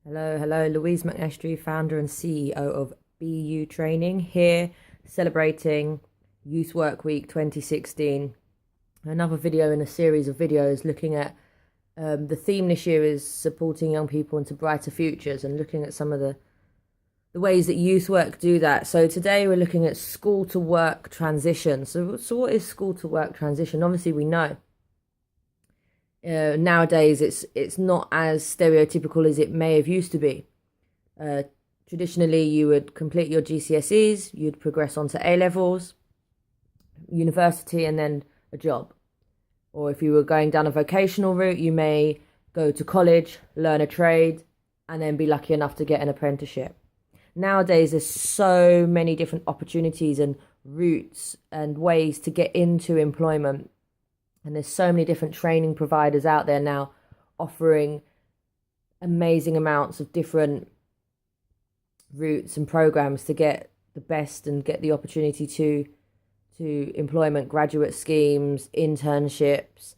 Hello, Louise McNestry, founder and CEO of BU Training, here celebrating Youth Work Week 2016. Another video in a series of videos looking at the theme this year is supporting young people into brighter futures and looking at some of the ways that youth work do that. So today we're looking at school to work transition. So what is school to work transition? Obviously we know. Nowadays it's not as stereotypical as it may have used to be. Traditionally you would complete your GCSEs, you'd progress on to A levels, university, and then a job. Or if you were going down a vocational route, you may go to college, learn a trade, and then be lucky enough to get an apprenticeship. Nowadays there's so many different opportunities and routes and ways to get into employment. And there's so many different training providers out there now offering amazing amounts of different routes and programs to get the best and get the opportunity to employment, graduate schemes, internships.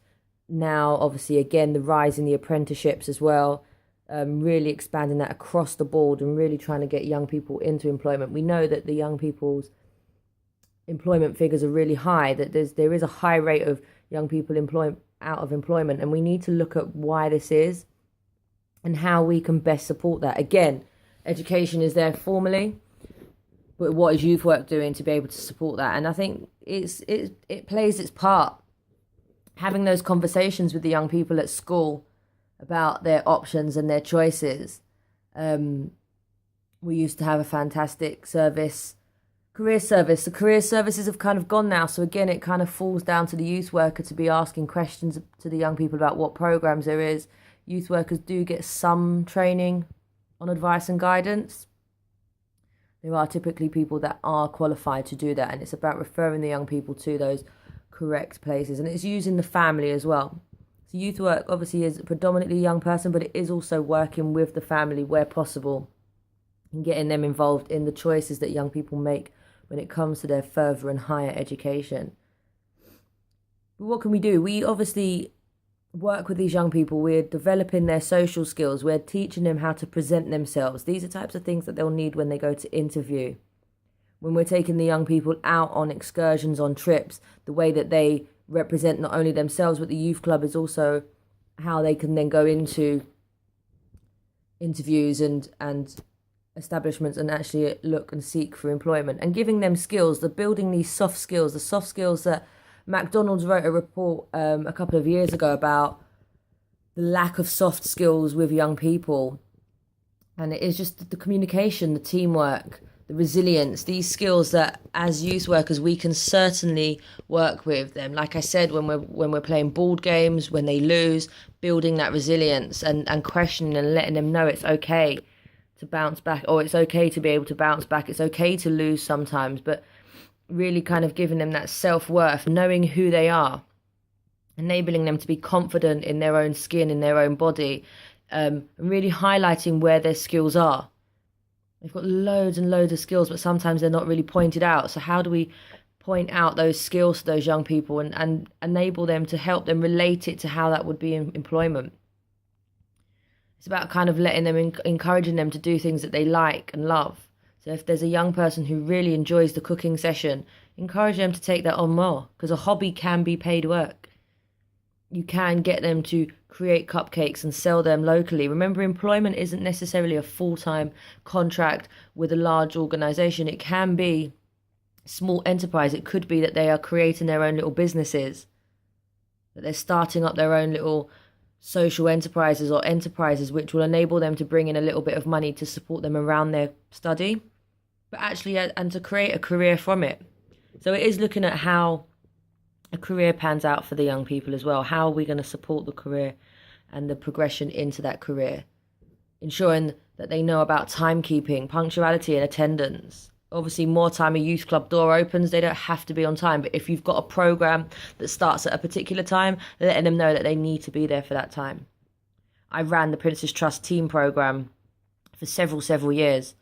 Now, obviously, again, the rise in the apprenticeships as well, really expanding that across the board and really trying to get young people into employment. We know that the young people's employment figures are really high, that there is a high rate of young people out of employment, and we need to look at why this is and how we can best support that. Again, education is there formally, but what is youth work doing to be able to support that? And I think it plays its part. Having those conversations with the young people at school about their options and their choices. We used to have a fantastic career service. The career services have kind of gone now. So again, it kind of falls down to the youth worker to be asking questions to the young people about what programs there is. Youth workers do get some training on advice and guidance. There are typically people that are qualified to do that, and it's about referring the young people to those correct places. And it's using the family as well. So youth work obviously is predominantly a young person, but it is also working with the family where possible and getting them involved in the choices that young people make when it comes to their further and higher education. But what can we do? We obviously work with these young people. We're developing their social skills. We're teaching them how to present themselves. These are types of things that they'll need when they go to interview. When we're taking the young people out on excursions, on trips, the way that they represent not only themselves, but the youth club is also how they can then go into interviews and establishments and actually look and seek for employment, and giving them skills, building these soft skills, the soft skills that McDonald's wrote a report a couple of years ago about the lack of soft skills with young people. And it is just the communication, the teamwork, the resilience, these skills that as youth workers we can certainly work with them. Like I said, when we're playing board games, when they lose, building that resilience and questioning and letting them know it's okay to bounce back, or it's okay to be able to bounce back. It's okay to lose sometimes, but really kind of giving them that self-worth, knowing who they are, enabling them to be confident in their own skin, in their own body, and really highlighting where their skills are. They've got loads and loads of skills, but sometimes they're not really pointed out. So how do we point out those skills to those young people and enable them to help them relate it to how that would be in employment? It's about kind of letting them, encouraging them to do things that they like and love. So if there's a young person who really enjoys the cooking session, encourage them to take that on more, because a hobby can be paid work. You can get them to create cupcakes and sell them locally. Remember, employment isn't necessarily a full-time contract with a large organisation. It can be small enterprise. It could be that they are creating their own little businesses, that they're starting up their own little social enterprises or enterprises which will enable them to bring in a little bit of money to support them around their study, but actually and to create a career from it. So it is looking at how a career pans out for the young people as well. How are we going to support the career and the progression into that career? Ensuring that they know about timekeeping, punctuality and attendance. Obviously, more time a youth club door opens, they don't have to be on time. But if you've got a program that starts at a particular time, letting them know that they need to be there for that time. I ran the Prince's Trust team program for several years.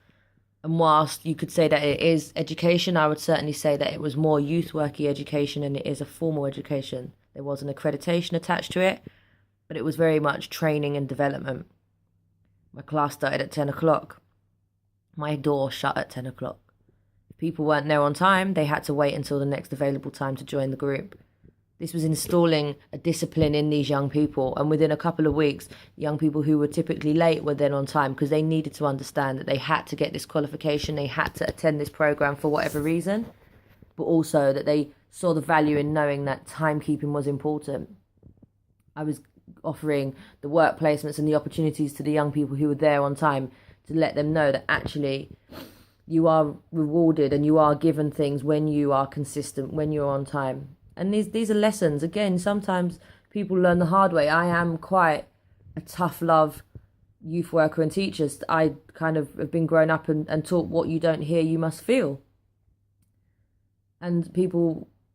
And whilst you could say that it is education, I would certainly say that it was more youth worky education than it is a formal education. There was an accreditation attached to it, but it was very much training and development. My class started at 10 o'clock. My door shut at 10 o'clock. If people weren't there on time, they had to wait until the next available time to join the group. This was installing a discipline in these young people, and within a couple of weeks, young people who were typically late were then on time because they needed to understand that they had to get this qualification, they had to attend this program for whatever reason, but also that they saw the value in knowing that timekeeping was important. I was offering the work placements and the opportunities to the young people who were there on time to let them know that actually you are rewarded and you are given things when you are consistent, when you're on time. And these are lessons. Again, sometimes people learn the hard way. I am quite a tough love youth worker and teacher. I kind of have been grown up and taught what you don't hear, you must feel. And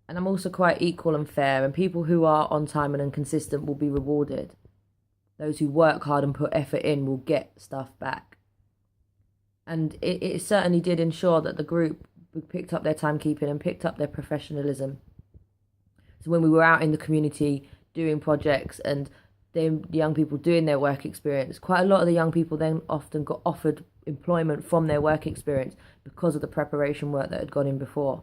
I'm also quite equal and fair, and people who are on time and consistent will be rewarded. Those who work hard and put effort in will get stuff back. And it certainly did ensure that the group picked up their timekeeping and picked up their professionalism. So when we were out in the community doing projects and the young people doing their work experience, quite a lot of the young people then often got offered employment from their work experience because of the preparation work that had gone in before.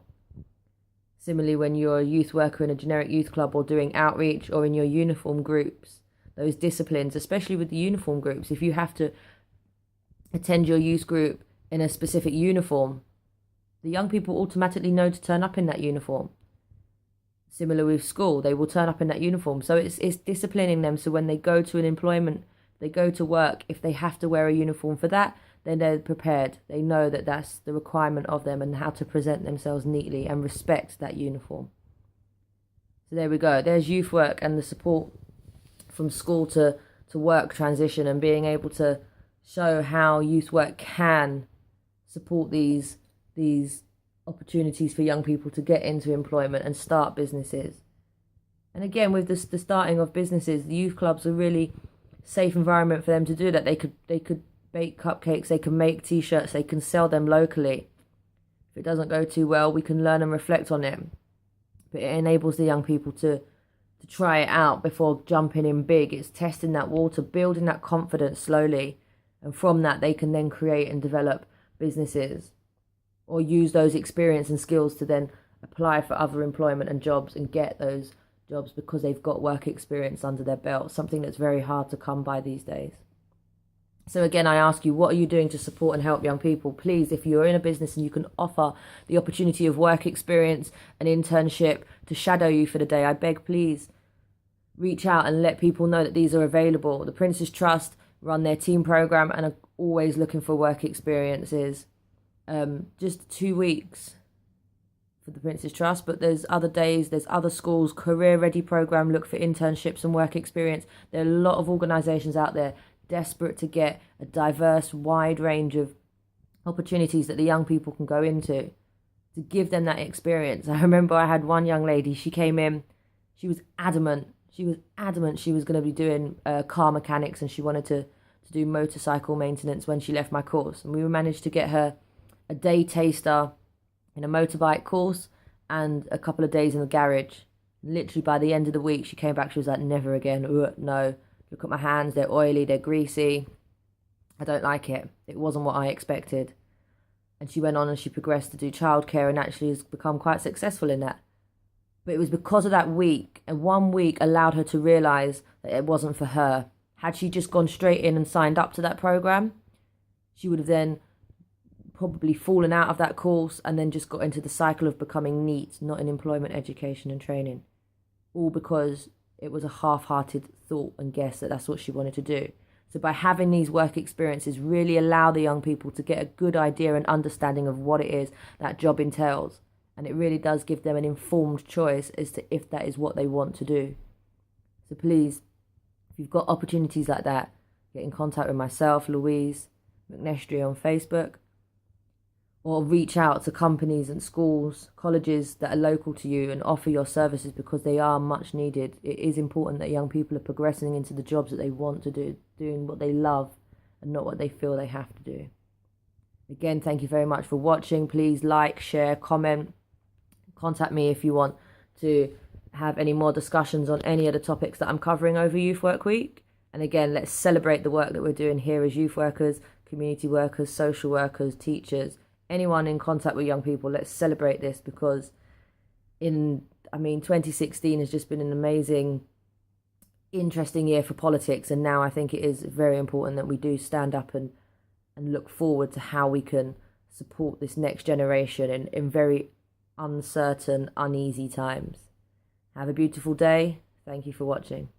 Similarly, when you're a youth worker in a generic youth club or doing outreach or in your uniform groups, those disciplines, especially with the uniform groups, if you have to attend your youth group in a specific uniform, the young people automatically know to turn up in that uniform. Similar with school, they will turn up in that uniform. So it's disciplining them so when they go to an employment, they go to work, if they have to wear a uniform for that, then they're prepared. They know that that's the requirement of them and how to present themselves neatly and respect that uniform. So there we go. There's youth work and the support from school to work transition and being able to show how youth work can support these opportunities for young people to get into employment and start businesses. And again, with the starting of businesses, the youth clubs are really safe environment for them to do that. They could bake cupcakes, they can make t-shirts, they can sell them locally. If it doesn't go too well, we can learn and reflect on it. But it enables the young people to try it out before jumping in big. It's testing that water, building that confidence slowly. And from that, they can then create and develop businesses or use those experience and skills to then apply for other employment and jobs and get those jobs because they've got work experience under their belt, something that's very hard to come by these days. So again, I ask you, what are you doing to support and help young people? Please, if you're in a business and you can offer the opportunity of work experience, an internship to shadow you for the day, I beg, please reach out and let people know that these are available. The Prince's Trust run their team program and are always looking for work experiences. Just 2 weeks for the Prince's Trust, but there's other days, there's other schools, career ready program, look for internships and work experience. There are a lot of organisations out there desperate to get a diverse, wide range of opportunities that the young people can go into to give them that experience. I remember I had one young lady, she came in, she was adamant she was going to be doing car mechanics and she wanted to do motorcycle maintenance when she left my course. And we managed to get her a day taster in a motorbike course and a couple of days in the garage. Literally by the end of the week, she came back, she was like, never again. No, look at my hands, they're oily, they're greasy. I don't like it. It wasn't what I expected. And she went on and she progressed to do childcare and actually has become quite successful in that. But it was because of that week, and 1 week allowed her to realise that it wasn't for her. Had she just gone straight in and signed up to that programme, she would have then probably fallen out of that course and then just got into the cycle of becoming neat, not in employment, education and training. All because it was a half-hearted thought and guess that that's what she wanted to do. So by having these work experiences really allow the young people to get a good idea and understanding of what it is that job entails. And it really does give them an informed choice as to if that is what they want to do. So please, if you've got opportunities like that, get in contact with myself, Louise McNestry on Facebook, or reach out to companies and schools, colleges that are local to you and offer your services because they are much needed. It is important that young people are progressing into the jobs that they want to do, doing what they love and not what they feel they have to do. Again, thank you very much for watching. Please like, share, comment. Contact me if you want to have any more discussions on any of the topics that I'm covering over Youth Work Week. And again, let's celebrate the work that we're doing here as youth workers, community workers, social workers, teachers, anyone in contact with young people. Let's celebrate this, because 2016 has just been an amazing, interesting year for politics. And now I think it is very important that we do stand up and look forward to how we can support this next generation in very uncertain, uneasy times. Have a beautiful day. Thank you for watching.